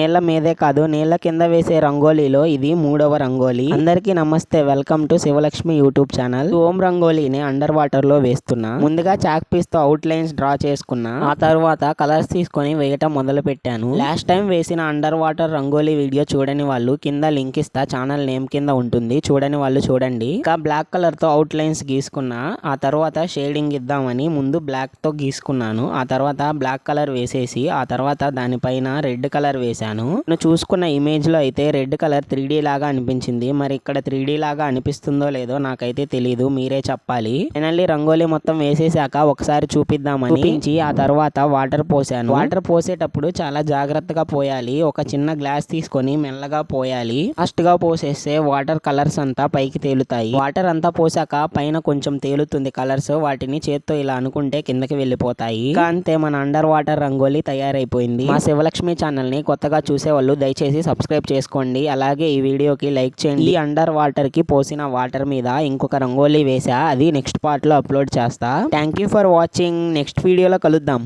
నీళ్ల మీదే కాదు నీళ్ల కింద వేసే రంగోలీలో ఇది మూడవ రంగోలీ. అందరికీ నమస్తే, welcome to Shivalakshmi YouTube channel. ఓం రంగోలీని అండర్ వాటర్ లో వేస్తున్నా. ముందుగా చాక్ పీస్ తో అవుట్ లైన్స్ డ్రా చేసుకున్నా. ఆ తర్వాత కలర్స్ తీసుకొని వేయటం మొదలు పెట్టాను. లాస్ట్ టైం వేసిన అండర్ వాటర్ రంగోలీ వీడియో చూడని వాళ్ళు కింద లింక్ ఇస్తా, ఛానల్ నేమ్ కింద ఉంటుంది, చూడని వాళ్ళు చూడండి. ఇంకా బ్లాక్ కలర్ తో అవుట్ లైన్స్ గీసుకున్నా. ఆ తర్వాత షేడింగ్ ఇద్దామని ముందు బ్లాక్ తో గీసుకున్నాను. ఆ తర్వాత బ్లాక్ కలర్ వేసేసి ఆ తర్వాత దానిపైన రెడ్ కలర్ వేసాను. నేను చూసుకున్న ఇమేజ్ లో అయితే రెడ్ కలర్ 3D లాగా అనిపించింది. మరి ఇక్కడ 3D లాగా అనిపిస్తుందో లేదో నాకైతే తెలీదు, మీరే చెప్పాలి. ఫైనల్లీ రంగోలీ మొత్తం వేసేసాక ఒకసారి చూపిద్దామని చూపించి ఆ తర్వాత వాటర్ పోసాను. వాటర్ పోసేటప్పుడు చాలా జాగ్రత్తగా పోయాలి. ఒక చిన్న గ్లాస్ తీసుకొని మెల్లగా పోయాలి. ఫాస్ట్ గా పోసేస్తే వాటర్ కలర్స్ అంతా పైకి తేలుతాయి. వాటర్ అంతా పోసాక పైన కొంచెం తేలుతుంది కలర్స్, వాటిని చేత్తో ఇలా అనుకుంటే కిందకి వెళ్ళిపోతాయి. అంతే, మన అండర్ వాటర్ రంగోలీ తయారైపోయింది. మా శివలక్ష్మి ఛానల్ ని కొత్తగా చూసేవాళ్ళు దయచేసి సబ్స్క్రైబ్ చేసుకోండి. అలాగే ఈ వీడియోకి లైక్ చేయండి. ఈ అండర్ వాటర్ కి పోసిన వాటర్ మీద ఇంకొక రంగోలీ వేసా, అది నెక్స్ట్ పార్ట్ లో అప్లోడ్ చేస్తా. Thank you for watching. Next వీడియోలో కలుద్దాం.